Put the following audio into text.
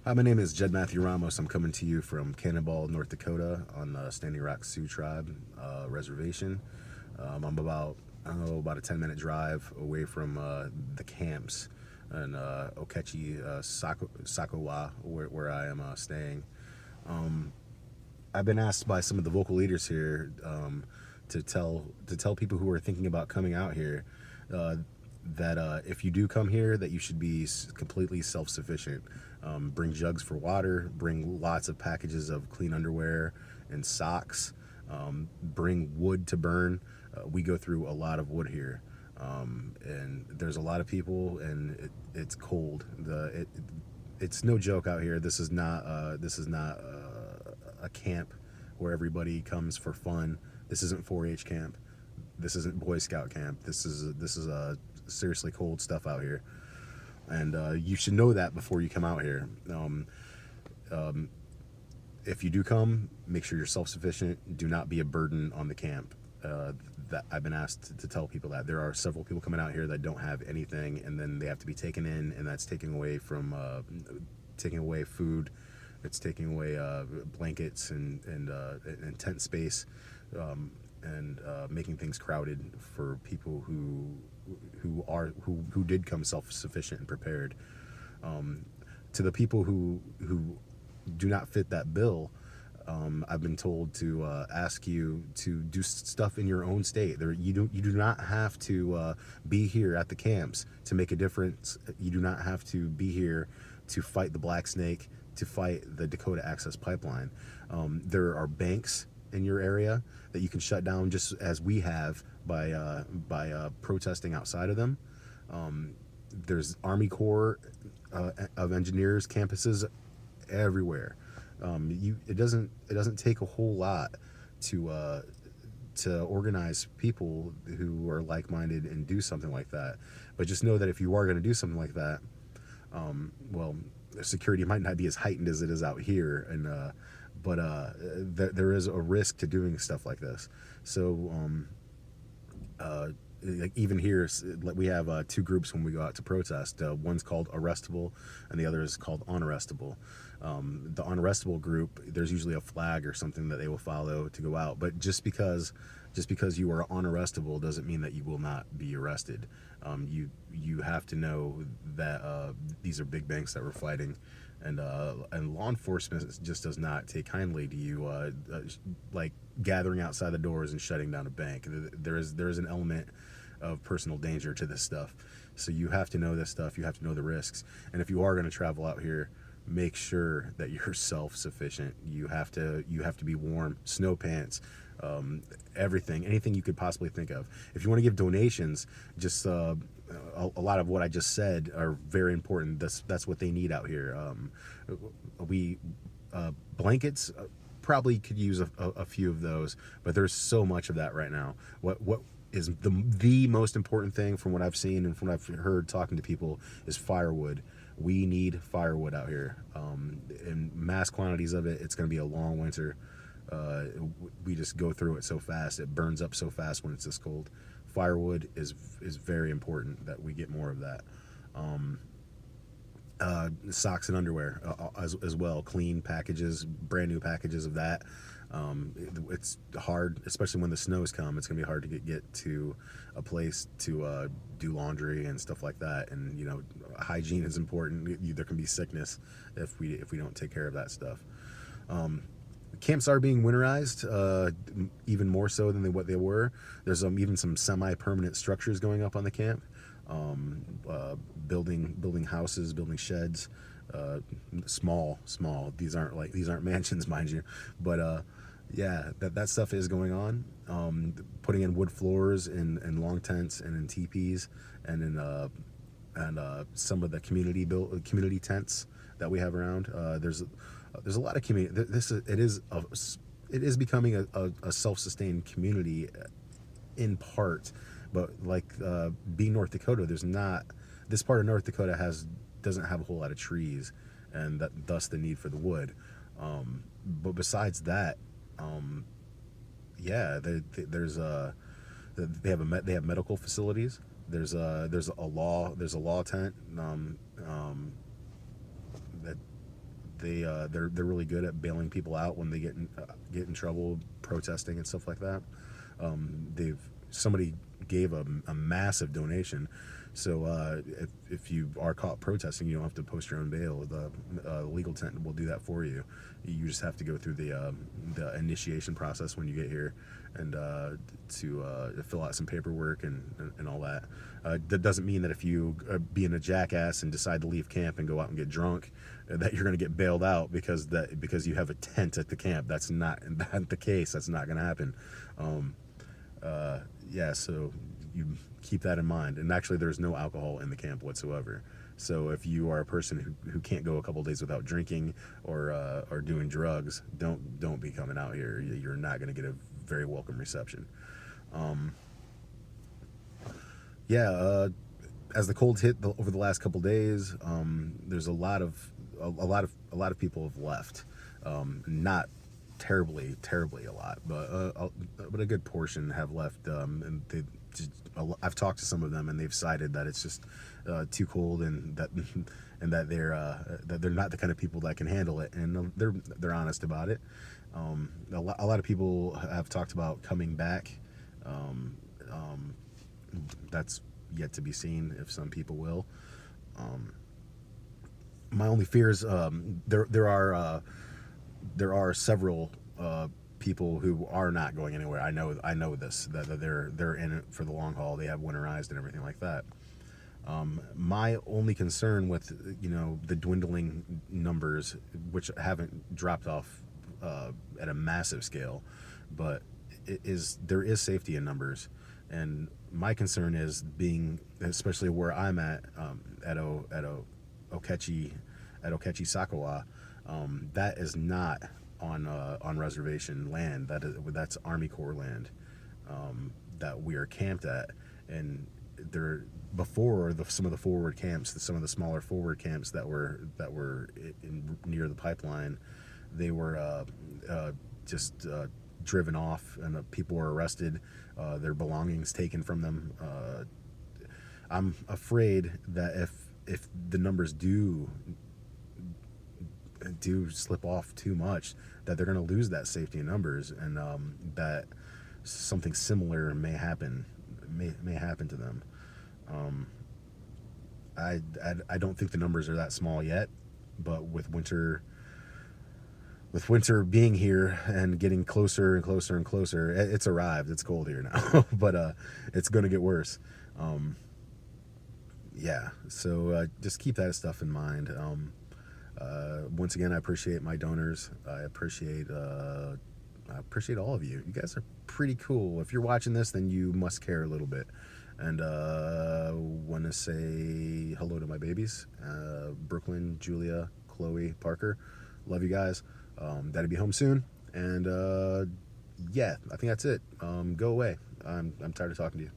Hi, my name is Jed Matthew Ramos. I'm coming to you from Cannonball, North Dakota, on the Standing Rock Sioux Tribe reservation. I'm about about a 10-minute drive away from the camps in Okeechee, Sakawa, where I am staying. I've been asked by some of the vocal leaders here to tell people who are thinking about coming out here uh, that if you do come here, that you should be completely self-sufficient. Bring jugs for water. Bring lots of packages of clean underwear and socks. Bring wood to burn. We go through a lot of wood here, and there's a lot of people, and it's cold. It's no joke out here. This is not a camp where everybody comes for fun. This isn't 4-H camp. This isn't Boy Scout camp. This is seriously cold stuff out here, and you should know that before you come out here. If you do come, make sure you're self-sufficient. Do not be a burden on the camp. That I've been asked to tell people that there are several people coming out here that don't have anything, and then they have to be taken in, and that's taking away food. It's taking away blankets and tent space, and making things crowded for people who did come self-sufficient and prepared. To the people who do not fit that bill, I've been told to ask you to do stuff in your own state. You do not have to be here at the camps to make a difference. You do not have to be here to fight the Black Snake, to fight the Dakota Access Pipeline. There are banks in your area that you can shut down, just as we have by protesting outside of them. There's Army Corps of Engineers campuses everywhere. It doesn't take a whole lot to organize people who are like-minded and do something like that. But just know that if you are going to do something like that, well, security might not be as heightened as it is out here, and but there is a risk to doing stuff like this. So like even here, we have two groups when we go out to protest. One's called Arrestable, and the other is called Unarrestable. The Unarrestable group, there's usually a flag or something that they will follow to go out. But just because you are unarrestable doesn't mean that you will not be arrested. You have to know that these are big banks that we're fighting, and law enforcement just does not take kindly to you like gathering outside the doors and shutting down a bank. There is an element of personal danger to this stuff, so you have to know this stuff. You have to know the risks, and if you are going to travel out here, make sure that you're self-sufficient. You have to be warm, snow pants, anything you could possibly think of. If you want to give donations, just a lot of what I just said are very important. That's what they need out here. We blankets, probably could use a few of those, but there's so much of that right now. What is the most important thing, from what I've seen and from what I've heard talking to people, is firewood. We need firewood out here, in mass quantities of it. It's going to be a long winter. We just go through it so fast. It burns up so fast when it's this cold. Firewood is very important that we get more of that. Socks and underwear as well. Clean packages, brand new packages of that. It's hard, especially when the snows come. It's gonna be hard to get to a place to do laundry and stuff like that. And hygiene is important. There can be sickness if we don't take care of that stuff. Camps are being winterized, even more so than what they were. There's even some semi-permanent structures going up on the camp, building houses, building sheds, small. These aren't mansions, mind you, but yeah, that stuff is going on. Putting in wood floors in long tents and in teepees and in some of the community tents that we have around. There's a lot of community. It is becoming a self-sustained community in part, but like being North Dakota, there's not, this part of North Dakota doesn't have a whole lot of trees, and thus the need for the wood. But besides that, yeah, they have medical facilities. There's a law tent that they're really good at bailing people out when they get in trouble protesting and stuff like that. They've somebody gave a massive donation, so if you are caught protesting, you don't have to post your own bail. The legal tent will do that for you. You just have to go through the initiation process when you get here, and to fill out some paperwork and all that. That doesn't mean that if you being a jackass and decide to leave camp and go out and get drunk, that you're going to get bailed out because you have a tent at the camp. That's not the case. That's not going to happen. Yeah, so you keep that in mind. And actually, there's no alcohol in the camp whatsoever. So if you are a person who can't go a couple days without drinking or doing drugs, don't be coming out here. You're not going to get a very welcome reception. As the cold hit over the last couple days, there's a lot of people have left. Not terribly a lot, but a good portion have left. And I've talked to some of them, and they've cited that it's just too cold, and that they're not the kind of people that can handle it, and they're honest about it. A lot of people have talked about coming back. That's yet to be seen if some people will. My only fear is there are several people who are not going anywhere. I know this, that they're in it for the long haul. They have winterized and everything like that. My only concern with the dwindling numbers, which haven't dropped off at a massive scale, but there is safety in numbers, and my concern is being, especially where I'm at Okeechee Sakawa, that is not on reservation land. That's Army Corps land that we are camped at, and some of the forward camps, some of the smaller forward camps that were near the pipeline, they were just driven off, and people were arrested, their belongings taken from them. I'm afraid that if the numbers do slip off too much, that they're going to lose that safety in numbers, and that something similar may happen to them. I don't think the numbers are that small yet, but with winter being here and getting closer and closer and closer, it's arrived. It's cold here now, but it's going to get worse. So just keep that stuff in mind. Once again, I appreciate my donors. I appreciate all of you. You guys are pretty cool. If you're watching this, then you must care a little bit. And want to say hello to my babies, Brooklyn, Julia, Chloe, Parker. Love you guys. Daddy be home soon. And I think that's it. Go away. I'm tired of talking to you.